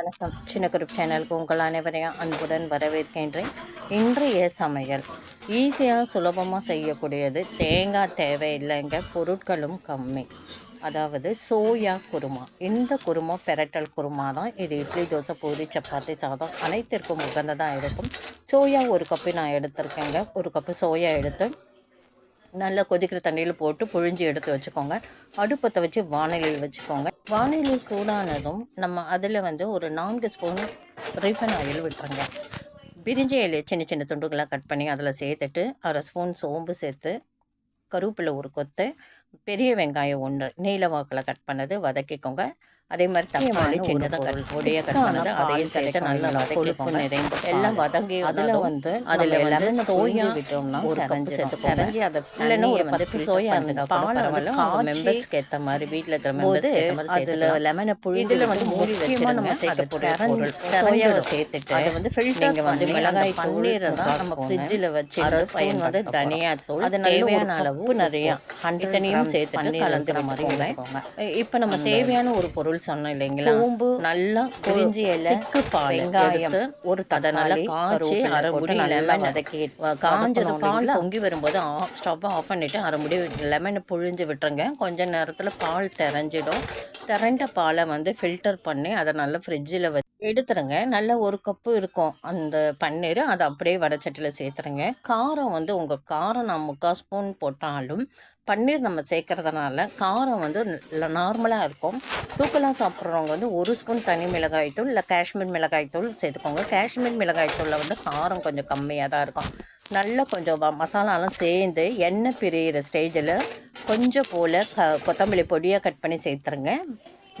வணக்கம். சின்ன குரூப் சேனலுக்கு உங்கள் அனைவரையும் அன்புடன் வரவேற்கின்றேன். இன்றைய சமையல் ஈஸியாக சுலபமாக செய்யக்கூடியது. தேங்காய் தேவையில்லைங்க, பொருட்களும் கம்மி. அதாவது சோயா குருமா. இந்த குருமா பெரட்டல் குருமா தான். இது இட்லி, தோசை, பூரி, சப்பாத்தி, சாதம் அனைத்திற்கும் உகந்ததாக இருக்கும். சோயா ஒரு கப்பு நான் எடுத்திருக்கேங்க. ஒரு கப்பு சோயா எடுத்து நல்லா கொதிக்கிற தண்ணியில் போட்டு புழிஞ்சி எடுத்து வச்சுக்கோங்க. அடுப்பத்தை வச்சு வானிலையில் வச்சுக்கோங்க. வானிலை சூடானதும் நம்ம அதில் ஒரு 4 ஸ்பூன் ரீஃபைன் ஆயில் விட்டுருங்க. பிரிஞ்சி இலையை சின்ன சின்ன துண்டுகளாக கட் பண்ணி அதில் சேர்த்துட்டு 1/2 ஸ்பூன் சோம்பு சேர்த்து, கருவேப்பிலை ஒரு கொத்து, பெரிய வெங்காயம் 1 நீல வாக்கில் கட் பண்ணது வதக்கிக்கோங்க. அதே மாதிரி தக்காளி சின்னதாக பொடியாக கட் பண்ணது அதையும் சேர்த்து நல்லா வதக்கிக்கோங்க. எல்லாம் வதங்கி அதில் சோயா விட்டோம்னா ஒரு கப்பு சேர்த்து கரைஞ்சி அதை இல்லைன்னா ஒரு 10 சோயா இருந்தால் பால் மெம்பர்ஸ்க்கு ஏற்ற மாதிரி வீட்டில் இருக்கிற மெம்பர்ஸ்க்கு ஏற்ற மாதிரி அதில் லெமனை புழிந்து இதில் மூடி வச்சுருமா நம்ம சேர்க்கக்கூடிய பொருள் சோயாவை சேர்த்துட்டு அதை ஃபில்டர் மிளகாய் பன்னீரை தான் நம்ம ஃப்ரிட்ஜில் வச்சு தனியாத்தூள் அது தேவையான அளவு நிறையா இத்தனையும் சேர்த்து கலந்துற மாதிரி. இப்போ நம்ம தேவையான ஒரு பொருள் சொன்னோம் இல்லைங்களா, சோம்பு நல்லா குறிஞ்சி இலை, வெங்காயம் ஒரு அதை நல்லா காய்ச்சி அரை முடி லெமன் வதக்கி காஞ்சது பால் பொங்கி வரும்போது ஸ்டவ்வை ஆஃப் பண்ணிவிட்டு அரை முடி லெமனை புழிஞ்சு விட்டுருங்க. கொஞ்சம் நேரத்தில் பால் திரஞ்சிடும். திரண்ட பாலை ஃபில்டர் பண்ணி அதை நல்லா ஃப்ரிட்ஜில் வச்சு எடுத்துருங்க. நல்லா ஒரு கப்பு இருக்கும் அந்த பன்னீர், அதை அப்படியே வடச்சட்டியில் சேர்த்துருங்க. காரம் உங்கள் காரம் நான் 3/4 ஸ்பூன் போட்டாலும் பன்னீர் நம்ம சேர்க்கறதுனால காரம் நார்மலாக இருக்கும். தூக்கலாக சாப்பிட்றவங்க 1 ஸ்பூன் தனி மிளகாய்த்தூள் இல்லை காஷ்மீர் மிளகாய்த்தூள் சேர்த்துக்கோங்க. காஷ்மீர் மிளகாய்த்தூளில் காரம் கொஞ்சம் கம்மியாக தான் இருக்கும். நல்லா கொஞ்சம் மசாலாலாம் சேர்ந்து எண்ணெய் பிரியிற ஸ்டேஜில் கொஞ்சம் போல் கொத்தமல்லி பொடியாக கட் பண்ணி சேர்த்துருங்க.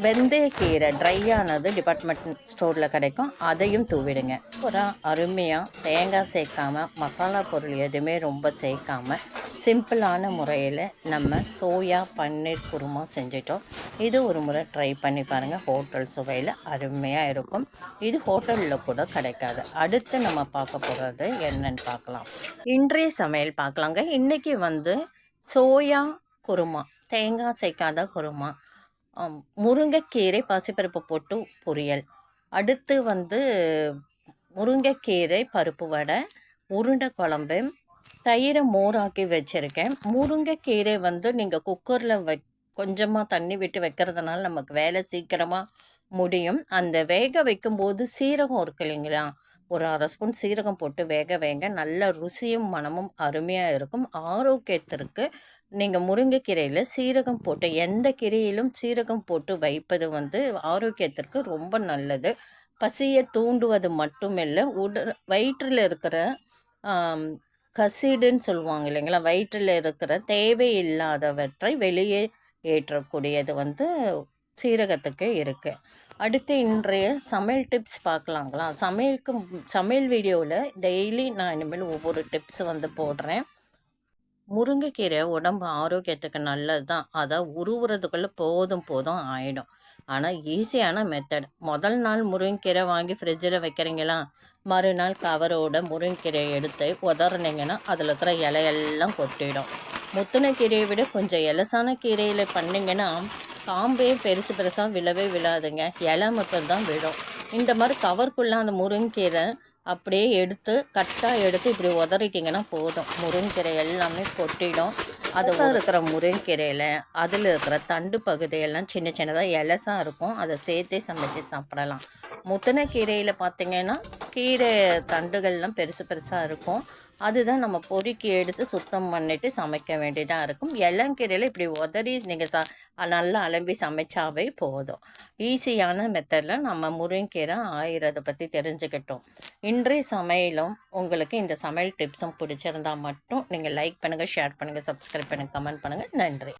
வெந்தயக்கீரை ட்ரையானது டிபார்ட்மெண்ட் ஸ்டோரில் கிடைக்கும், அதையும் தூவிடுங்க. ஒரு அருமையாக தேங்காய் சேர்க்காமல் மசாலா பொருள் எதுவுமே ரொம்ப சேர்க்காமல் சிம்பிளான முறையில் நம்ம சோயா பன்னீர் குருமா செஞ்சிட்டோம். இது ஒரு முறை ட்ரை பண்ணி பாருங்கள். ஹோட்டல் சுவையில் அருமையாக இருக்கும். இது ஹோட்டலில் கூட கிடைக்காது. அடுத்து நம்ம பார்க்க போகிறது என்னன்னு பார்க்கலாம். இன்றைய சமையல் பார்க்கலாங்க. இன்றைக்கி சோயா குருமா, தேங்காய் சேர்க்காத குருமா, முருங்கைக்கீரை பாசிப்பருப்பு போட்டு பொரியல், அடுத்து முருங்கைக்கீரை பருப்பு வடை, உருண்டை குழம்பு, தயிரை மோராக்கி வச்சுருக்கேன். முருங்கைக்கீரை நீங்கள் குக்கரில் கொஞ்சமாக தண்ணி விட்டு வைக்கிறதுனால நமக்கு வேலை சீக்கிரமாக முடியும். அந்த வேக வைக்கும்போது சீரகம் இருக்கு இல்லைங்களா, ஒரு 1/2 ஸ்பூன் சீரகம் போட்டு வேக நல்ல ருசியும் மனமும் அருமையாக இருக்கும். ஆரோக்கியத்திற்கு நீங்கள் முருங்கைக்கீரையில் சீரகம் போட்டு எந்த கீரையிலும் சீரகம் போட்டு வைப்பது ஆரோக்கியத்திற்கு ரொம்ப நல்லது. பசியை தூண்டுவது மட்டுமில்லை, வயிற்றில் இருக்கிற கசீடுன்னு சொல்லுவாங்க இல்லைங்களா, வயிற்றில் இருக்கிற தேவையில்லாதவற்றை வெளியே ஏற்றக்கூடியது சீரகத்துக்கு இருக்குது. அடுத்து இன்றைய சமையல் டிப்ஸ் பார்க்கலாங்களா. சமையல் வீடியோவில் டெய்லி நான் இனிமேல் ஒவ்வொரு டிப்ஸ் போடுறேன். முருங்கைக்கீரை உடம்பு ஆரோக்கியத்துக்கு நல்லது தான். அதை உருவுறதுக்குள்ளே போதும் ஆகிடும். ஆனால் ஈஸியான மெத்தட். முதல் நாள் முருங்கைக்கீரை வாங்கி ஃப்ரிட்ஜில் வைக்கிறீங்களா, மறுநாள் கவரோட முருங்கைக்கீரையை எடுத்து உதறினீங்கன்னா அதில் இருக்கிற இலையெல்லாம் கொட்டிடும். முத்தின கீரையை விட கொஞ்சம் எலசான கீரையில் பண்ணிங்கன்னா காம்பே பெருசாக விழவே விழாதுங்க, இலை மட்டும்தான் விடும். இந்த மாதிரி கவருக்குள்ளே அந்த முருங்கைக்கீரை அப்படியே கட்டாக எடுத்து இப்படி உதறிட்டிங்கன்னா போதும், முருங்கீரை எல்லாமே கொட்டிடும். அது இருக்கிற முருங்கீரையில் அதில் இருக்கிற தண்டு பகுதியெல்லாம் சின்ன சின்னதாக எலசாக இருக்கும், அதை சேர்த்தே சமைச்சு சாப்பிடலாம். முத்தின கீரையில் பார்த்திங்கன்னா கீரை தண்டுகள்லாம் பெருசாக இருக்கும், அதுதான் நம்ம பொறுக்கி எடுத்து சுத்தம் பண்ணிவிட்டு சமைக்க வேண்டியதாக இருக்கும். இளங்கீரையில் இப்படி உதறி நீங்கள் நல்லா அலம்பி சமைச்சாவே போதும். ஈஸியான மெத்தடில் நம்ம முருங்கீரை ஆயிரத்தை பற்றி தெரிஞ்சுக்கிட்டோம். இன்றைய சமையலும் உங்களுக்கு இந்த சமையல் டிப்ஸும் பிடிச்சிருந்தால் மட்டும் நீங்கள் லைக் பண்ணுங்கள், ஷேர் பண்ணுங்கள், சப்ஸ்கிரைப் பண்ணுங்கள், கமெண்ட் பண்ணுங்கள். நன்றி.